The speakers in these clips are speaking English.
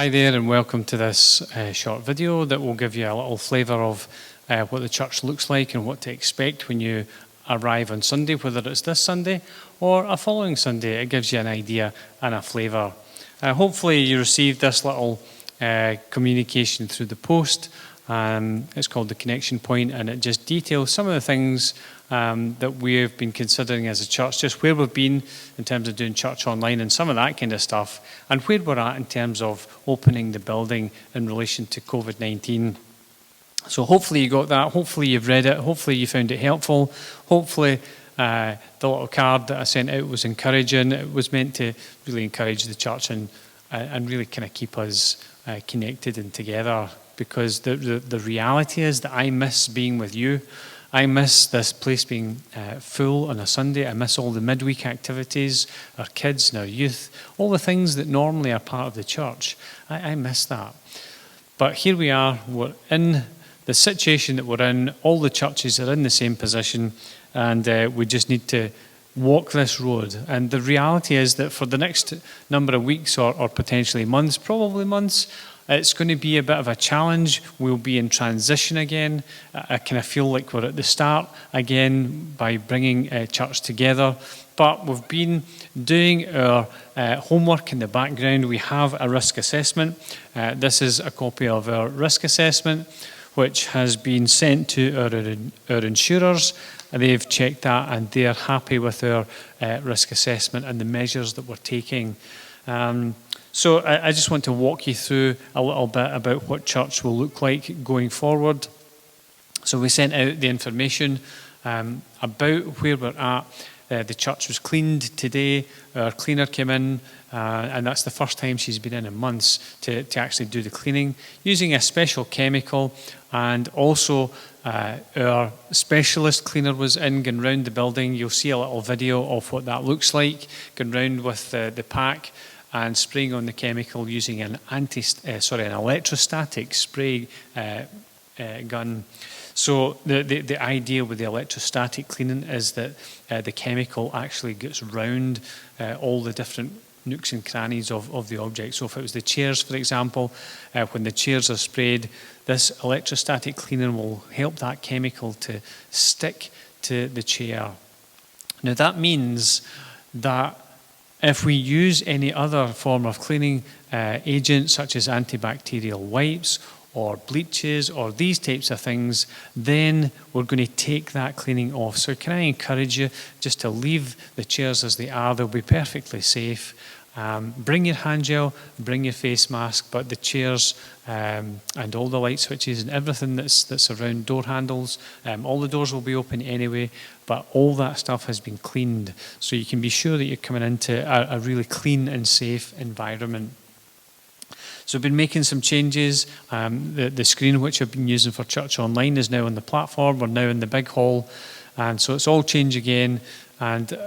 Hi there and welcome to this short video that will give you a little flavour of what the church looks like and what to expect when you arrive on Sunday, whether it's this Sunday or a following Sunday. It gives you an idea and a flavour. Hopefully you received this little communication through the post. It's called The Connection Point, and it just details some of the things that we've been considering as a church, just where we've been in terms of doing church online and some of that kind of stuff, and where we're at in terms of opening the building in relation to COVID-19. So hopefully you got that, hopefully you've read it, hopefully you found it helpful, hopefully the little card that I sent out was encouraging. It was meant to really encourage the church and really kind of keep us connected and together, because the reality is that I miss being with you. I miss this place being full on a Sunday. I miss all the midweek activities, our kids and our youth, all the things that normally are part of the church. I miss that. But here we are, we're in the situation that we're in. All the churches are in the same position, and we just need to walk this road. And the reality is that for the next number of weeks or potentially months, probably months, it's going to be a bit of a challenge. We'll be in transition again. I kind of feel like we're at the start again by bringing church together. But we've been doing our homework in the background. We have a risk assessment. This is a copy of our risk assessment, which has been sent to our insurers. They've checked that and they're happy with our risk assessment and the measures that we're taking. So I just want to walk you through a little bit about what church will look like going forward. So we sent out the information about where we're at. The church was cleaned today. Our cleaner came in, and that's the first time she's been in months to actually do the cleaning, using a special chemical. And also our specialist cleaner was in, going round the building. You'll see a little video of what that looks like, going round with the pack and spraying on the chemical using an electrostatic spray gun. So the idea with the electrostatic cleaning is that the chemical actually gets round all the different nooks and crannies of the object. So if it was the chairs, for example, when the chairs are sprayed, this electrostatic cleaning will help that chemical to stick to the chair. Now that means that if we use any other form of cleaning agent, such as antibacterial wipes or bleaches or these types of things, then we're going to take that cleaning off. So can I encourage you just to leave the chairs as they are? They'll be perfectly safe. Bring your hand gel, bring your face mask, but the chairs and all the light switches and everything that's around, door handles, all the doors will be open anyway, but all that stuff has been cleaned, so you can be sure that you're coming into a really clean and safe environment. So we've been making some changes. The screen which I've been using for church online is now on the platform. We're now in the big hall, and so it's all changed again. And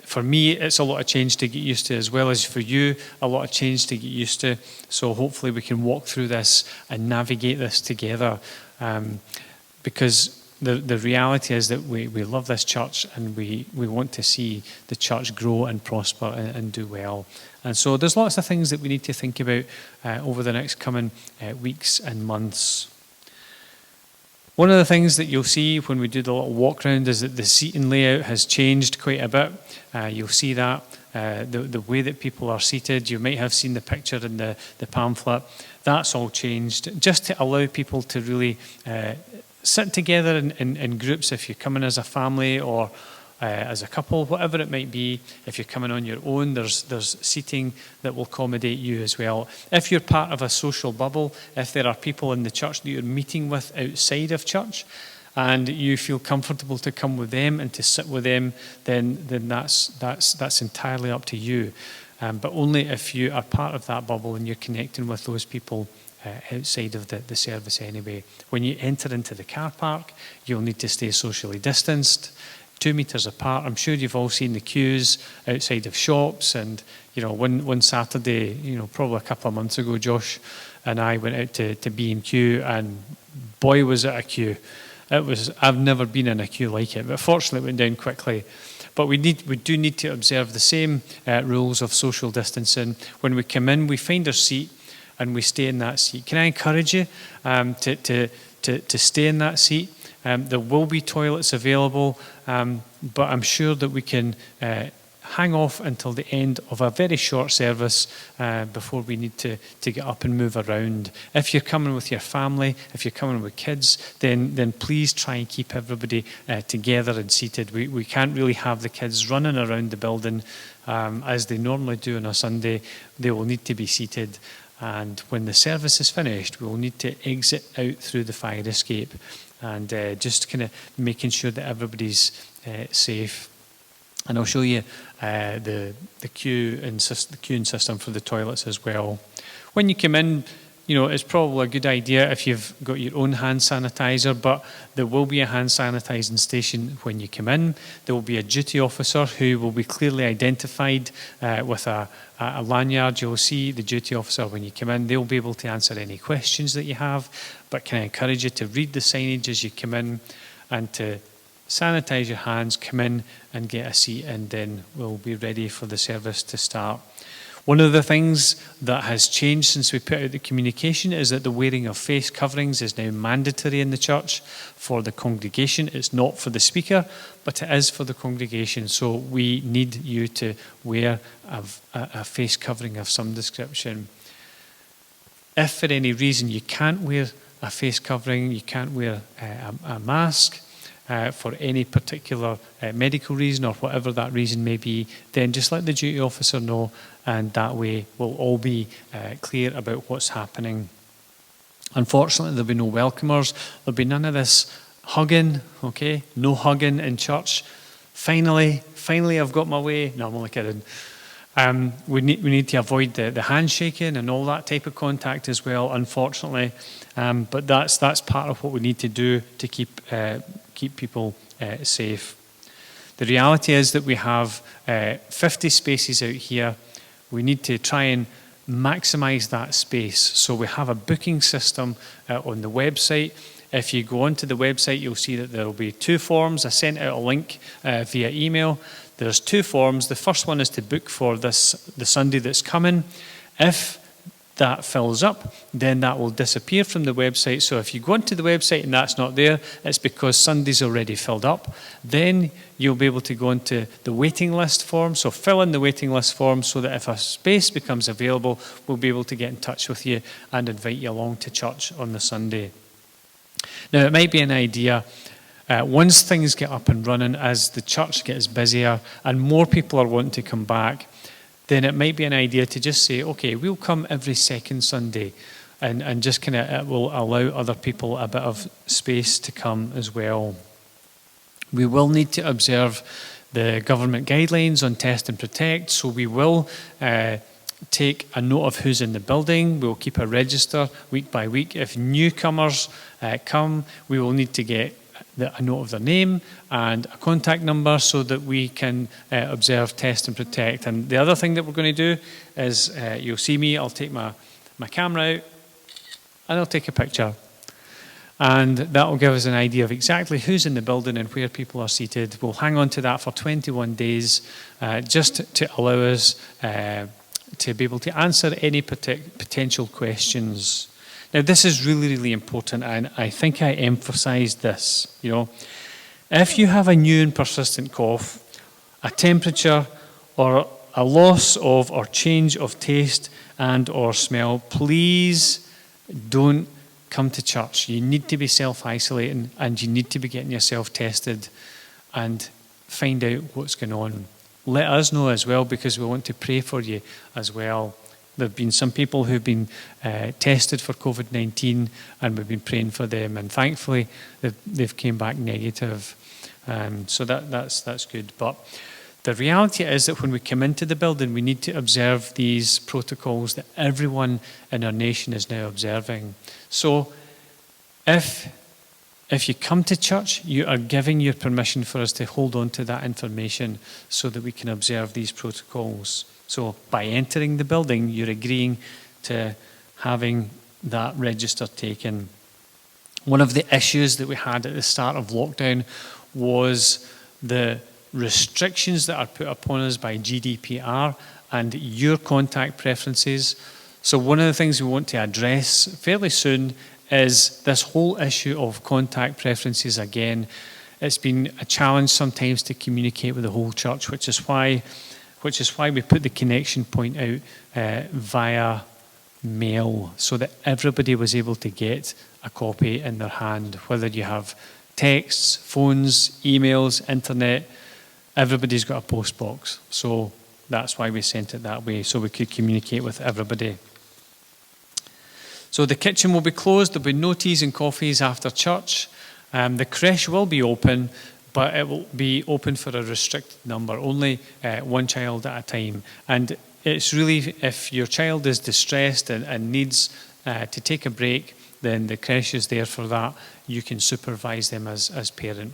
for me, it's a lot of change to get used to, as well as for you, a lot of change to get used to. So hopefully we can walk through this and navigate this together, because the reality is that we love this church and we want to see the church grow and prosper and do well. And so there's lots of things that we need to think about over the next coming weeks and months. One of the things that you'll see when we do the little walk round is that the seating layout has changed quite a bit. You'll see that, the way that people are seated. You might have seen the picture in the pamphlet. That's all changed, just to allow people to really sit together in groups. If you're coming as a family or as a couple, whatever it might be. If you're coming on your own, there's seating that will accommodate you as well. If you're part of a social bubble, if there are people in the church that you're meeting with outside of church, and you feel comfortable to come with them and to sit with them, then that's entirely up to you. But only if you are part of that bubble and you're connecting with those people outside of the service anyway. When you enter into the car park, you'll need to stay socially distanced, 2 meters apart. I'm sure you've all seen the queues outside of shops. And one Saturday, probably a couple of months ago, Josh and I went out to B&Q, and boy was it a queue. I've never been in a queue like it, but fortunately it went down quickly. But we do need to observe the same rules of social distancing. When we come in, we find our seat, and we stay in that seat. Can I encourage you to stay in that seat? There will be toilets available, but I'm sure that we can hang off until the end of a very short service before we need to get up and move around. If you're coming with your family, if you're coming with kids, then please try and keep everybody together and seated. We can't really have the kids running around the building as they normally do on a Sunday. They will need to be seated, and when the service is finished, we will need to exit out through the fire escape, and just kind of making sure that everybody's safe. And I'll show you the queuing system for the toilets as well. When you come in, it's probably a good idea if you've got your own hand sanitizer, but there will be a hand sanitizing station when you come in. There will be a duty officer who will be clearly identified with a lanyard. You'll see the duty officer when you come in. They'll be able to answer any questions that you have, but can I encourage you to read the signage as you come in and to sanitize your hands, come in and get a seat, and then we'll be ready for the service to start. One of the things that has changed since we put out the communication is that the wearing of face coverings is now mandatory in the church for the congregation. It's not for the speaker, but it is for the congregation. So we need you to wear a face covering of some description. If for any reason you can't wear a face covering, you can't wear a mask, for any particular medical reason or whatever that reason may be, then just let the duty officer know, and that way we'll all be clear about what's happening. Unfortunately, there'll be no welcomers. There'll be none of this hugging, okay? No hugging in church. Finally, I've got my way. No, I'm only kidding. We need to avoid the handshaking and all that type of contact as well, unfortunately. But that's part of what we need to do to keep people safe. The reality is that we have 50 spaces out here. We need to try and maximize that space. So we have a booking system on the website. If you go onto the website, you'll see that there will be 2 forms. I sent out a link via email. There's 2 forms. The first one is to book for the Sunday that's coming. If that fills up, then that will disappear from the website. So if you go onto the website and that's not there, it's because Sunday's already filled up. Then you'll be able to go into the waiting list form. So fill in the waiting list form so that if a space becomes available, we'll be able to get in touch with you and invite you along to church on the Sunday. Now, it might be an idea, once things get up and running, as the church gets busier and more people are wanting to come back, then it might be an idea to just say, okay, we'll come every second Sunday, and just kind of, it will allow other people a bit of space to come as well. We will need to observe the government guidelines on test and protect, so we will take a note of who's in the building. We'll keep a register week by week. If newcomers come, we will need to get a note of their name and a contact number so that we can observe, test and protect. And the other thing that we're going to do is, you'll see me, I'll take my camera out and I'll take a picture. And that will give us an idea of exactly who's in the building and where people are seated. We'll hang on to that for 21 days just to allow us to be able to answer any potential questions. Now, this is really, really important, and I think I emphasised this. If you have a new and persistent cough, a temperature, or a loss of or change of taste and or smell, please don't come to church. You need to be self-isolating, and you need to be getting yourself tested and find out what's going on. Let us know as well, because we want to pray for you as well. There have been some people who've been tested for COVID-19, and we've been praying for them, and thankfully they've came back negative. So that's good. But the reality is that when we come into the building, we need to observe these protocols that everyone in our nation is now observing. So if you come to church, you are giving your permission for us to hold on to that information so that we can observe these protocols. So by entering the building, you're agreeing to having that register taken. One of the issues that we had at the start of lockdown was the restrictions that are put upon us by GDPR and your contact preferences. So one of the things we want to address fairly soon is this whole issue of contact preferences again. It's been a challenge sometimes to communicate with the whole church, which is why we put the connection point out via mail, so that everybody was able to get a copy in their hand, whether you have texts, phones, emails, internet, everybody's got a post box. So that's why we sent it that way, so we could communicate with everybody. So the kitchen will be closed. There'll be no teas and coffees after church. The creche will be open, but it will be open for a restricted number, only one child at a time. And it's really, if your child is distressed and needs to take a break, then the creche is there for that. You can supervise them as parent.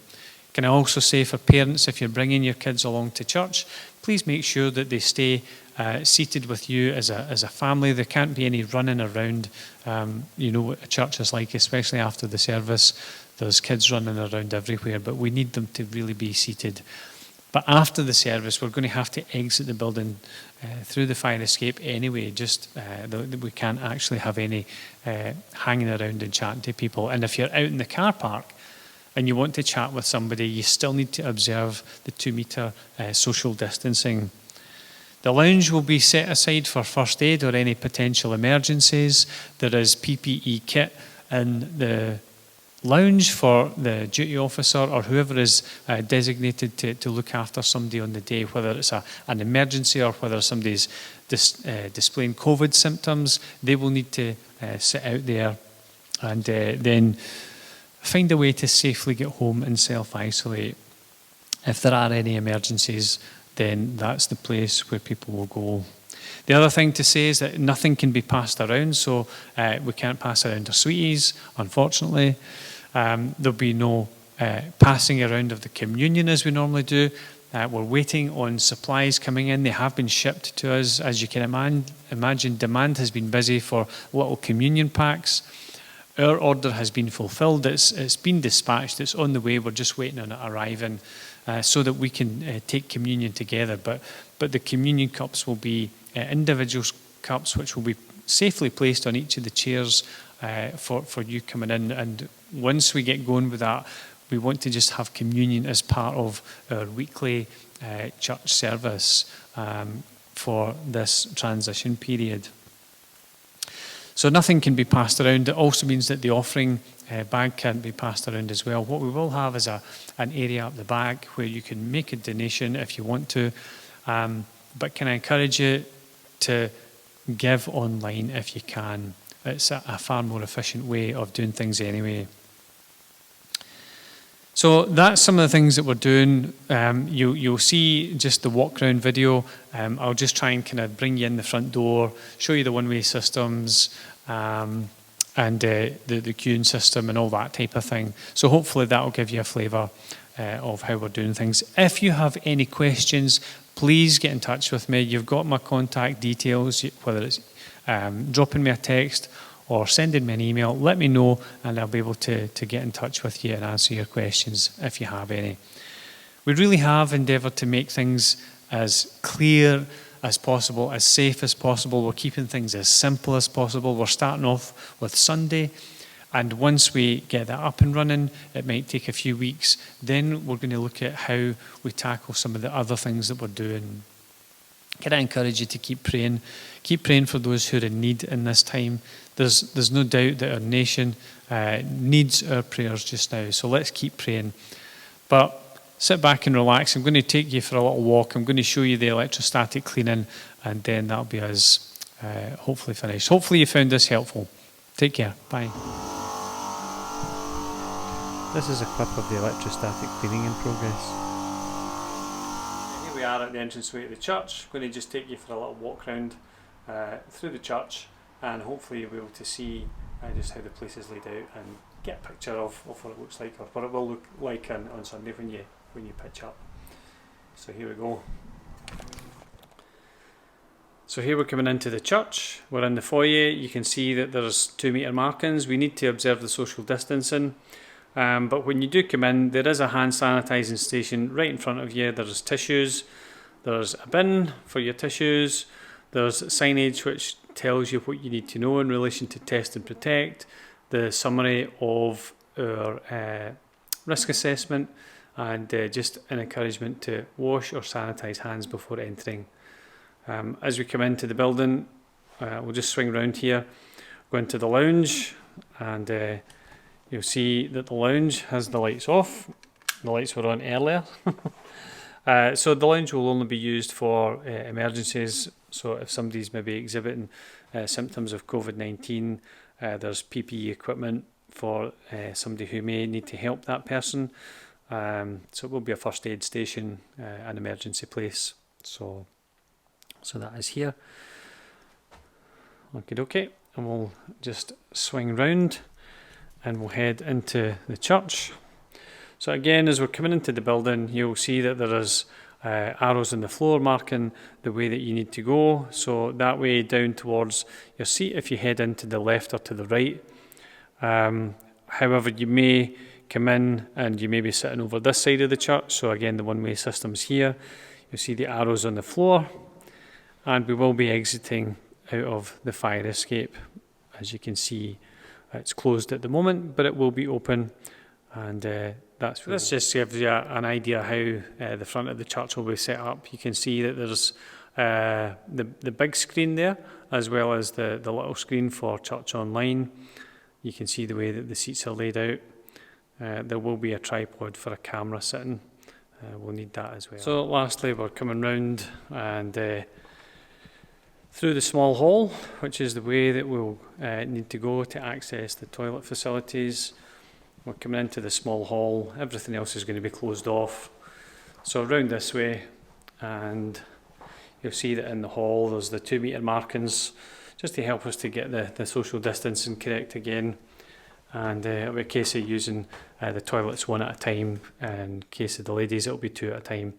Can I also say for parents, if you're bringing your kids along to church, please make sure that they stay seated with you as a family. There can't be any running around. You know what a church is like, especially after the service. There's kids running around everywhere, but we need them to really be seated. But after the service, we're going to have to exit the building through the fire escape anyway. We can't actually have any hanging around and chatting to people. And if you're out in the car park and you want to chat with somebody, you still need to observe the 2-metre social distancing. The lounge will be set aside for first aid or any potential emergencies. There is PPE kit in the lounge for the duty officer or whoever is designated to look after somebody on the day, whether it's an emergency or whether somebody's displaying COVID symptoms. They will need to sit out there and then find a way to safely get home and self-isolate. If there are any emergencies, then that's the place where people will go. The other thing to say is that nothing can be passed around, so we can't pass around our sweeties, unfortunately. There'll be no passing around of the communion as we normally do. We're waiting on supplies coming in. They have been shipped to us. As you can imagine, demand has been busy for little communion packs. Our order has been fulfilled. It's been dispatched. It's on the way. We're just waiting on it arriving so that we can take communion together. But the communion cups will be individual cups which will be safely placed on each of the chairs for you coming in. And once we get going with that, we want to just have communion as part of our weekly church service for this transition period. So nothing can be passed around. It also means that the offering bag can't be passed around as well. What we will have is an area up the back where you can make a donation if you want to. But can I encourage you to give online if you can? It's a far more efficient way of doing things anyway. So that's some of the things that we're doing. You'll see just the walk around video. I'll just try and kind of bring you in the front door, show you the one-way systems and the queuing system and all that type of thing. So hopefully that will give you a flavour of how we're doing things. If you have any questions, please get in touch with me. You've got my contact details, whether it's dropping me a text or sending me an email. Let me know and I'll be able to get in touch with you and answer your questions if you have any. We really have endeavoured to make things as clear as possible, as safe as possible. We're keeping things as simple as possible. We're starting off with Sunday, and once we get that up and running, it might take a few weeks. Then we're going to look at how we tackle some of the other things that we're doing. Can I encourage you to keep praying? Keep praying for those who are in need in this time. There's no doubt that our nation needs our prayers just now, so let's keep praying. But sit back and relax. I'm going to take you for a little walk. I'm going to show you the electrostatic cleaning, and then that'll be us hopefully finished. Hopefully you found this helpful. Take care. Bye. This is a clip of the electrostatic cleaning in progress. Here we are at the entranceway to the church. I'm going to just take you for a little walk around through the church, and hopefully you'll be able to see just how the place is laid out and get a picture of what it looks like, or what it will look like on Sunday when you pitch up. So here we go. So here we're coming into the church. We're in the foyer. You can see that there's 2 metre markings. We need to observe the social distancing. But when you do come in, there is a hand sanitising station right in front of you. There's tissues. There's a bin for your tissues. There's signage which tells you what you need to know in relation to test and protect, the summary of our risk assessment, and just an encouragement to wash or sanitise hands before entering. As we come into the building, we'll just swing round here, go into the lounge, and you'll see that the lounge has the lights off. The lights were on earlier. So the lounge will only be used for emergencies. So if somebody's maybe exhibiting symptoms of COVID-19, there's PPE equipment for somebody who may need to help that person. So it will be a first aid station, an emergency place. So that is here. Okay, and we'll just swing round and we'll head into the church. So again, as we're coming into the building, you'll see that there is arrows on the floor marking the way that you need to go. So that way down towards your seat if you head into the left or to the right. However, you may come in and you may be sitting over this side of the church. So again, the one-way system's here. You'll see the arrows on the floor. And we will be exiting out of the fire escape. As you can see, it's closed at the moment, but it will be open. And this just gives you an idea how the front of the church will be set up. You can see that there's the big screen there, as well as the little screen for Church Online. You can see the way that the seats are laid out. There will be a tripod for a camera sitting. We'll need that as well. So lastly, we're coming round and through the small hall, which is the way that we'll need to go to access the toilet facilities. We're coming into the small hall. Everything else is going to be closed off. So around this way, and you'll see that in the hall there's the 2 metre markings just to help us to get the social distancing correct again. And it'll be a case of using the toilets one at a time. In case of the ladies, it'll be 2 at a time.